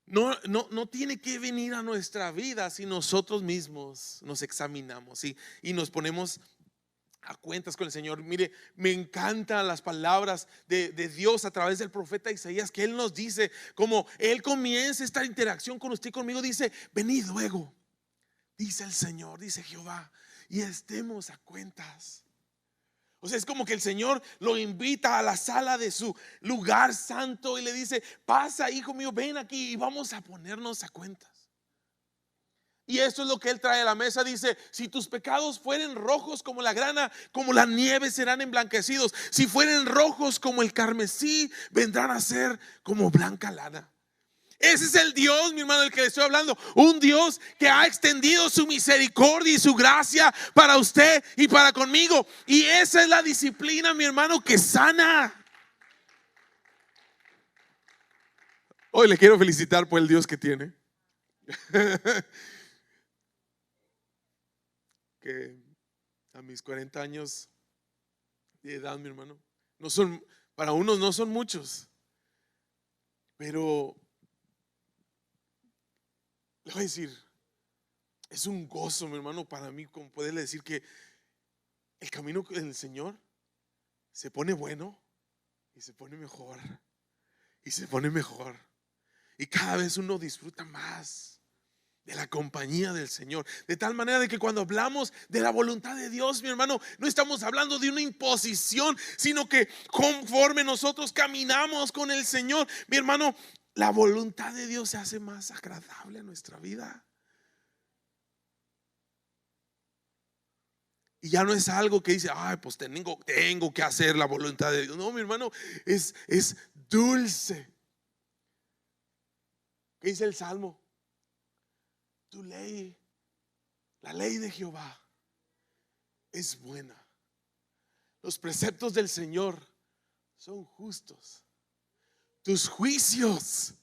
no tiene que venir a nuestra vida si nosotros mismos nos examinamos y nos ponemos a cuentas con el Señor. Mire, me encantan las palabras de Dios a través del profeta Isaías, que Él nos dice, como Él comienza esta interacción con usted y conmigo, dice, venid luego, dice el Señor, dice Jehová, y estemos a cuentas. O sea, es como que el Señor lo invita a la sala de su lugar santo y le dice, pasa, hijo mío, ven aquí y vamos a ponernos a cuentas. Y esto es lo que Él trae a la mesa. Dice: si tus pecados fueren rojos como la grana, como la nieve serán emblanquecidos. Si fueren rojos como el carmesí, vendrán a ser como blanca lana. Ese es el Dios, mi hermano, del que le estoy hablando. Un Dios que ha extendido su misericordia y su gracia para usted y para conmigo. Y esa es la disciplina, mi hermano, que sana. Hoy le quiero felicitar por el Dios que tiene. Que a mis 40 años de edad, mi hermano, no son, para unos no son muchos, pero le voy a decir, es un gozo, mi hermano, para mí, como poderle decir que el camino del Señor se pone bueno y se pone mejor y se pone mejor, y cada vez uno disfruta más de la compañía del Señor, de tal manera de que cuando hablamos de la voluntad de Dios, mi hermano, no estamos hablando de una imposición, sino que conforme nosotros caminamos con el Señor, mi hermano, la voluntad de Dios se hace más agradable a nuestra vida. Y ya no es algo que dice: ay, pues tengo que hacer la voluntad de Dios. No, mi hermano, es dulce. ¿Qué dice el Salmo? Tu ley, la ley de Jehová, es buena. Los preceptos del Señor son justos. Tus juicios,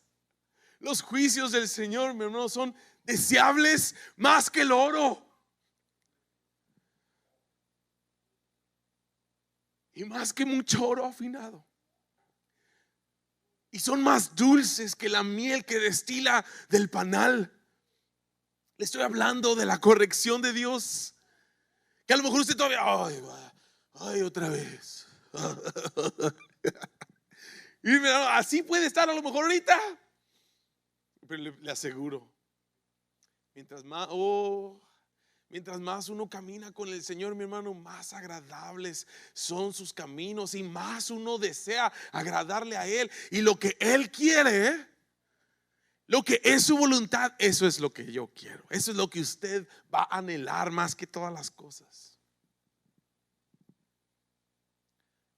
los juicios del Señor, mi hermano, son deseables más que el oro y más que mucho oro afinado. Y son más dulces que la miel que destila del panal. Le estoy hablando de la corrección de Dios, que a lo mejor usted todavía, ay, otra vez. Y así puede estar a lo mejor ahorita. Pero le aseguro, mientras más uno camina con el Señor, mi hermano, más agradables son sus caminos y más uno desea agradarle a Él. Y lo que Él quiere, lo que es su voluntad, eso es lo que yo quiero. Eso es lo que usted va a anhelar más que todas las cosas.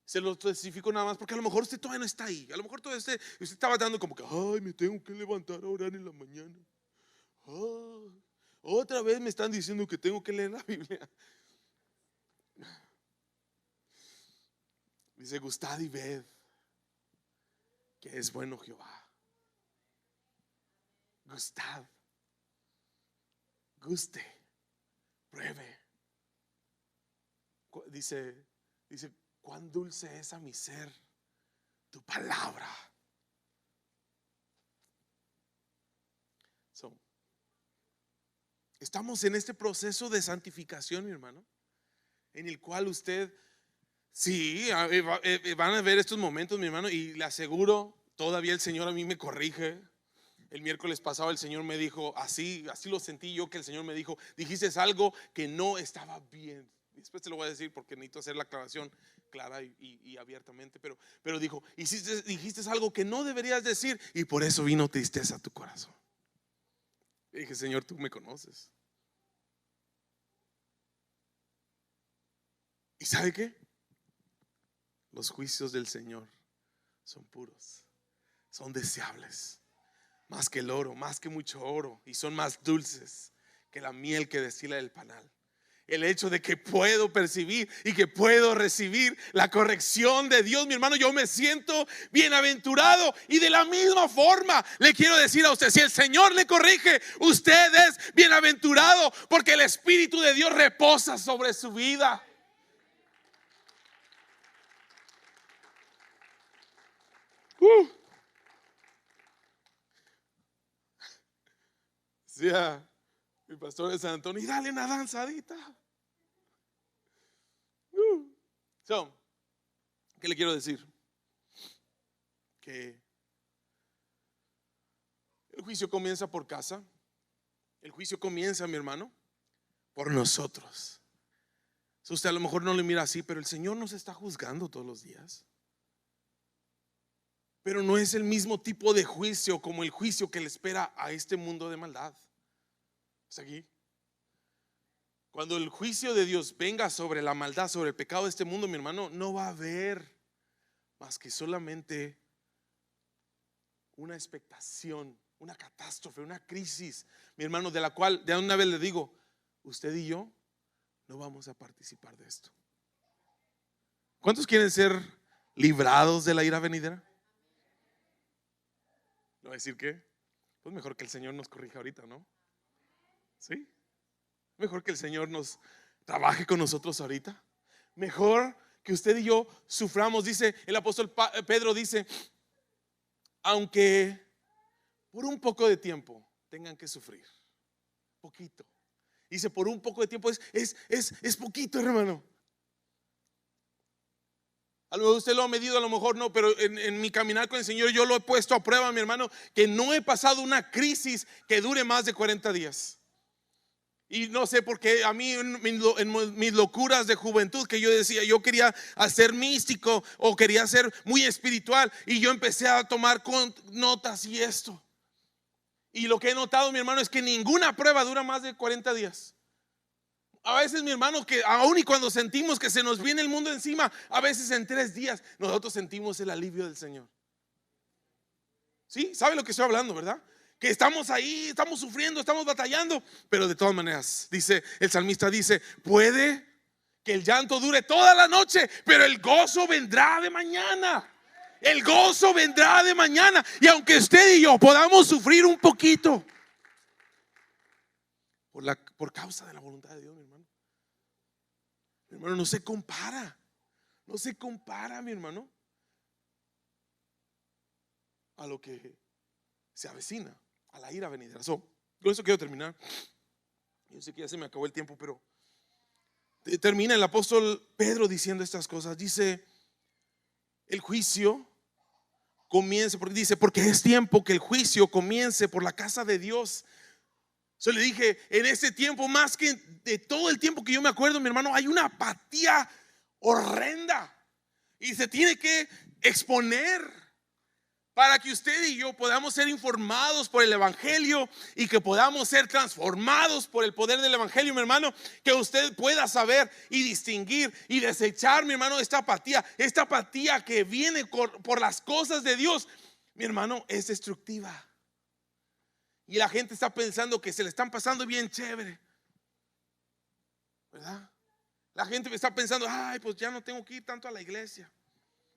Se lo especifico nada más porque a lo mejor usted todavía no está ahí. A lo mejor todavía usted estaba dando como que: ay, me tengo que levantar a orar en la mañana. Otra vez me están diciendo que tengo que leer la Biblia. Dice: gustad y ved que es bueno Jehová. Gustad, guste, pruebe. Dice: cuán dulce es a mi ser tu palabra. Estamos en este proceso de santificación, mi hermano, en el cual usted, sí, van a ver estos momentos, mi hermano, y le aseguro, todavía el Señor a mí me corrige. El miércoles pasado el Señor me dijo, así lo sentí yo, que el Señor me dijo: dijiste algo que no estaba bien. Después te lo voy a decir porque necesito hacer la aclaración clara y abiertamente, pero dijo: dijiste algo que no deberías decir y por eso vino tristeza a tu corazón. Y dije: Señor, tú me conoces. ¿Y sabe qué? Los juicios del Señor son puros, son deseables, más que el oro, más que mucho oro, y son más dulces que la miel que destila del panal. El hecho de que puedo percibir y que puedo recibir la corrección de Dios, mi hermano, yo me siento bienaventurado. Y de la misma forma le quiero decir a usted: si el Señor le corrige, usted es bienaventurado, porque el Espíritu de Dios reposa sobre su vida. Decía mi pastor de San Antonio: y dale una danzadita. ¿Qué le quiero decir? Que el juicio comienza por casa. El juicio comienza, mi hermano, por nosotros. Usted a lo mejor no le mira así, pero el Señor nos está juzgando todos los días. Pero no es el mismo tipo de juicio como el juicio que le espera a este mundo de maldad. ¿Está aquí? Cuando el juicio de Dios venga sobre la maldad, sobre el pecado de este mundo, mi hermano, no va a haber más que solamente una expectación, una catástrofe, una crisis, mi hermano, de la cual de una vez le digo, usted y yo no vamos a participar de esto. ¿Cuántos quieren ser librados de la ira venidera? ¿No va a decir qué? Pues mejor que el Señor nos corrija ahorita, ¿no? ¿Sí? Mejor que el Señor nos trabaje con nosotros ahorita. Mejor que usted y yo suframos. Dice el apóstol Pedro, dice, aunque por un poco de tiempo tengan que sufrir, poquito. Dice, por un poco de tiempo es poquito, hermano. A lo mejor usted lo ha medido, a lo mejor no, pero en mi caminar con el Señor yo lo he puesto a prueba, mi hermano, que no he pasado una crisis que dure más de 40 días. Y no sé por qué a mí en mis locuras de juventud, que yo decía, yo quería hacer místico o quería ser muy espiritual, y yo empecé a tomar notas y esto. Y lo que he notado, mi hermano, es que ninguna prueba dura más de 40 días. A veces, mi hermano, que aún y cuando sentimos que se nos viene el mundo encima, a veces en 3 días nosotros sentimos el alivio del Señor. ¿Sí? ¿Sabe lo que estoy hablando, verdad? Que estamos ahí, estamos sufriendo, estamos batallando, pero de todas maneras, dice el salmista, dice, puede que el llanto dure toda la noche, pero el gozo vendrá de mañana. El gozo vendrá de mañana. Y aunque usted y yo podamos sufrir un poquito, por causa de la voluntad de Dios, mi hermano. Mi hermano, no se compara. No se compara, mi hermano, a lo que se avecina, a la ira venidera. Con eso quiero terminar. Yo sé que ya se me acabó el tiempo, pero termina el apóstol Pedro diciendo estas cosas. Dice, el juicio comience, porque dice, porque es tiempo que el juicio comience por la casa de Dios. Yo le dije, en ese tiempo, más que de todo el tiempo que yo me acuerdo, mi hermano, hay una apatía horrenda y se tiene que exponer para que usted y yo podamos ser informados por el evangelio y que podamos ser transformados por el poder del evangelio, mi hermano, que usted pueda saber y distinguir y desechar, mi hermano, esta apatía que viene por las cosas de Dios, mi hermano, es destructiva. Y la gente está pensando que se le están pasando bien chévere, ¿verdad? La gente está pensando, ay, pues ya no tengo que ir tanto a la iglesia,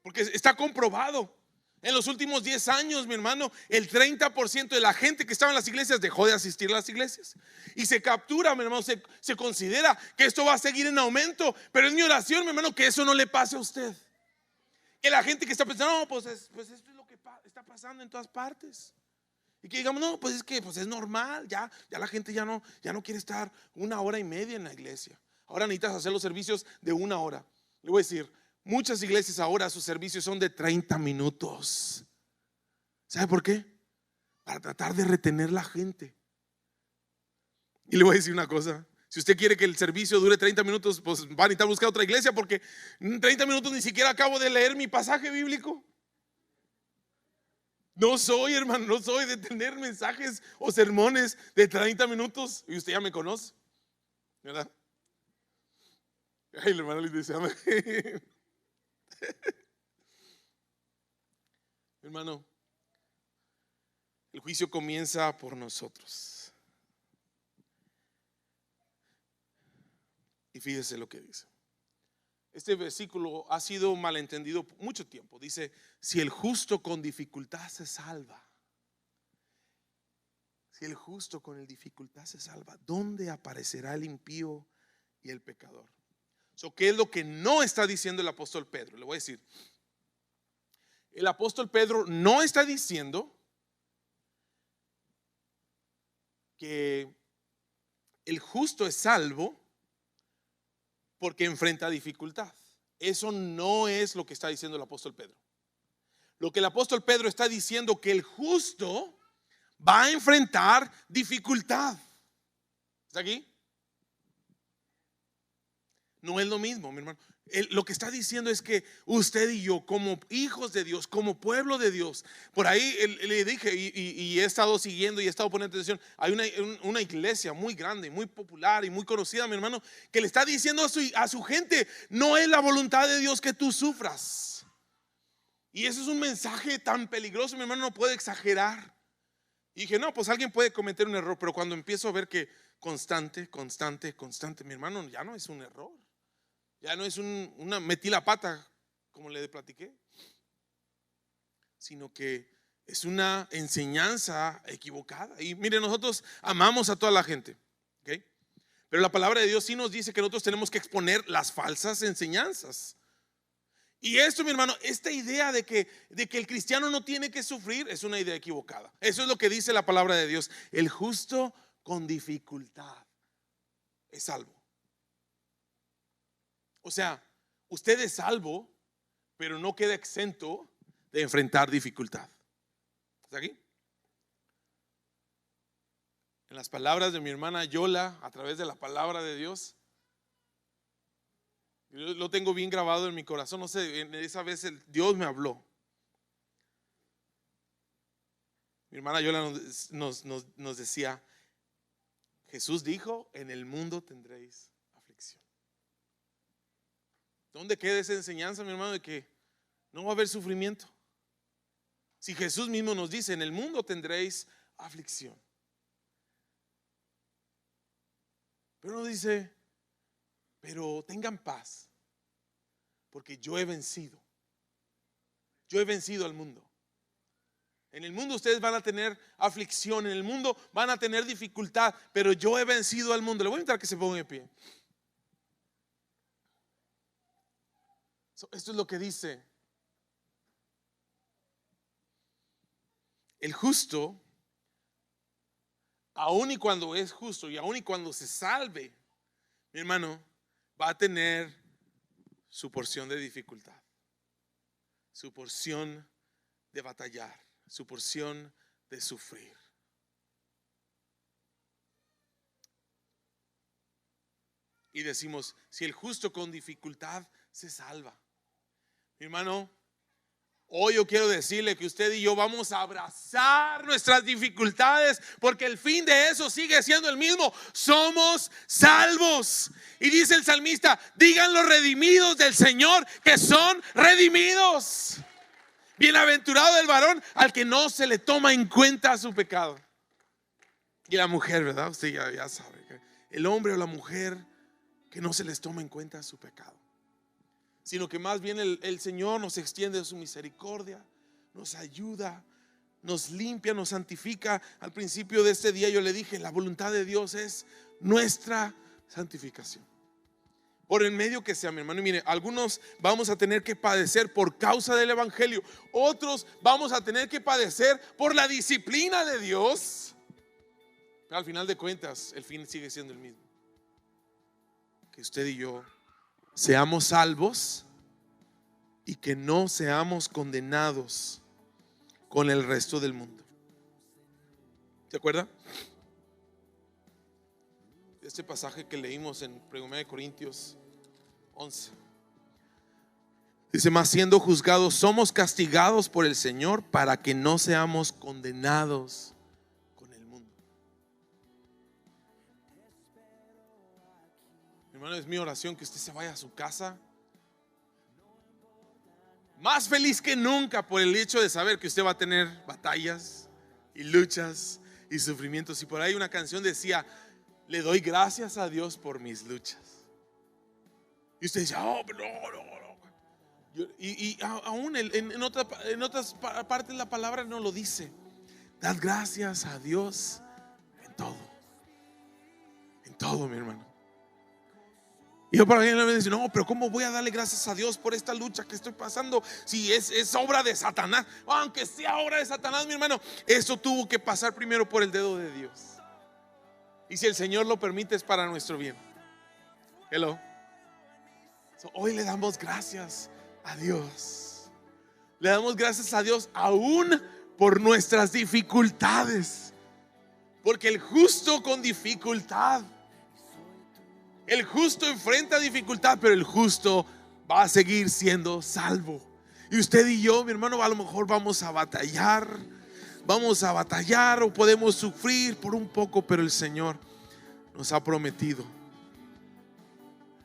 porque está comprobado. En los últimos 10 años, mi hermano, el 30% de la gente que estaba en las iglesias dejó de asistir a las iglesias. Y se captura, mi hermano, se considera que esto va a seguir en aumento. Pero es mi oración, mi hermano, que eso no le pase a usted. Que la gente que está pensando, no, pues esto es lo que está pasando en todas partes. Y que digamos, no, pues es que pues es normal, ya la gente ya no quiere estar 1.5 horas en la iglesia. Ahora necesitas hacer los servicios de 1 hora. Le voy a decir, muchas iglesias ahora sus servicios son de 30 minutos. ¿Sabe por qué? Para tratar de retener la gente. Y le voy a decir una cosa, si usted quiere que el servicio dure 30 minutos, pues va a necesitar buscar otra iglesia, porque en 30 minutos ni siquiera acabo de leer mi pasaje bíblico. No soy, hermano, no soy de tener mensajes o sermones de 30 minutos. Y usted ya me conoce, ¿verdad? Ay, el hermano le dice, hermano, el juicio comienza por nosotros. Y fíjese lo que dice. Este versículo ha sido malentendido mucho tiempo. Dice, si el justo con dificultad se salva. Si el justo con dificultad se salva, ¿dónde aparecerá el impío y el pecador? ¿Qué es lo que no está diciendo el apóstol Pedro? Le voy a decir. El apóstol Pedro no está diciendo que el justo es salvo porque enfrenta dificultad. Eso no es lo que está diciendo el apóstol Pedro. Lo que el apóstol Pedro está diciendo, que el justo va a enfrentar dificultad. ¿Está aquí? No es lo mismo, mi hermano. Lo que está diciendo es que usted y yo, como hijos de Dios, como pueblo de Dios, por ahí le dije y he estado siguiendo y he estado poniendo atención. Hay una iglesia muy grande, muy popular y muy conocida, mi hermano, que le está diciendo a su gente: no es la voluntad de Dios que tú sufras. Y eso es un mensaje tan peligroso, mi hermano. No puede exagerar. Y dije, no, pues alguien puede cometer un error, pero cuando empiezo a ver que constante, mi hermano, ya no es un error. Ya no es una metí la pata, como le platiqué, sino que es una enseñanza equivocada. Y mire, nosotros amamos a toda la gente, ¿okay? Pero la palabra de Dios sí nos dice que nosotros tenemos que exponer las falsas enseñanzas. Y esto, mi hermano, esta idea de que el cristiano no tiene que sufrir es una idea equivocada. Eso es lo que dice la palabra de Dios. El justo con dificultad es salvo. O sea, usted es salvo, pero no queda exento de enfrentar dificultad. ¿Está aquí? En las palabras de mi hermana Yola, a través de la palabra de Dios, yo lo tengo bien grabado en mi corazón. No sé, esa vez Dios me habló. Mi hermana Yola nos decía: Jesús dijo, en el mundo tendréis aflicción. ¿Dónde queda esa enseñanza, mi hermano, de que no va a haber sufrimiento? Si Jesús mismo nos dice, en el mundo tendréis aflicción. Pero nos dice, pero tengan paz, porque yo he vencido. Yo he vencido al mundo. En el mundo ustedes van a tener aflicción, en el mundo van a tener dificultad, pero yo he vencido al mundo. Le voy a invitar a que se ponga de pie. Esto es lo que dice: el justo, aun y cuando es justo y aun y cuando se salve, mi hermano, va a tener su porción de dificultad, su porción de batallar, su porción de sufrir. Y decimos, si el justo con dificultad se salva. Mi hermano, hoy yo quiero decirle que usted y yo vamos a abrazar nuestras dificultades, porque el fin de eso sigue siendo el mismo: somos salvos. Y dice el salmista: digan los redimidos del Señor que son redimidos. Bienaventurado el varón al que no se le toma en cuenta su pecado. Y la mujer, ¿verdad? Usted ya sabe, el hombre o la mujer que no se les toma en cuenta su pecado, sino que más bien el Señor nos extiende su misericordia, nos ayuda, nos limpia, nos santifica. Al principio de este día yo le dije, la voluntad de Dios es nuestra santificación, por el medio que sea, mi hermano. Y mire, algunos vamos a tener que padecer por causa del evangelio, otros vamos a tener que padecer por la disciplina de Dios, pero al final de cuentas el fin sigue siendo el mismo: que usted y yo seamos salvos y que no seamos condenados con el resto del mundo. ¿Se acuerda? Este pasaje que leímos en 1 Corintios 11. Dice: mas siendo juzgados somos castigados por el Señor, para que no seamos condenados con el mundo. Hermano, es mi oración que usted se vaya a su casa más feliz que nunca, por el hecho de saber que usted va a tener batallas y luchas y sufrimientos. Y por ahí una canción decía: le doy gracias a Dios por mis luchas. Y usted dice: oh, pero no. Y aún en otras partes la palabra no lo dice. Dad gracias a Dios en todo. En todo, mi hermano. Y yo, para alguien le dice: no, pero ¿cómo voy a darle gracias a Dios por esta lucha que estoy pasando si es obra de Satanás? Aunque sea obra de Satanás, mi hermano, eso tuvo que pasar primero por el dedo de Dios. Y si el Señor lo permite, es para nuestro bien. Hello. Hoy le damos gracias a Dios. Le damos gracias a Dios aún por nuestras dificultades, porque el justo con dificultad El justo enfrenta dificultad, pero el justo va a seguir siendo salvo. Y usted y yo, mi hermano, a lo mejor vamos a batallar o podemos sufrir por un poco, pero el Señor nos ha prometido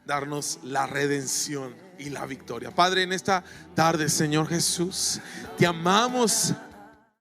darnos la redención y la victoria. Padre, en esta tarde, Señor Jesús, te amamos.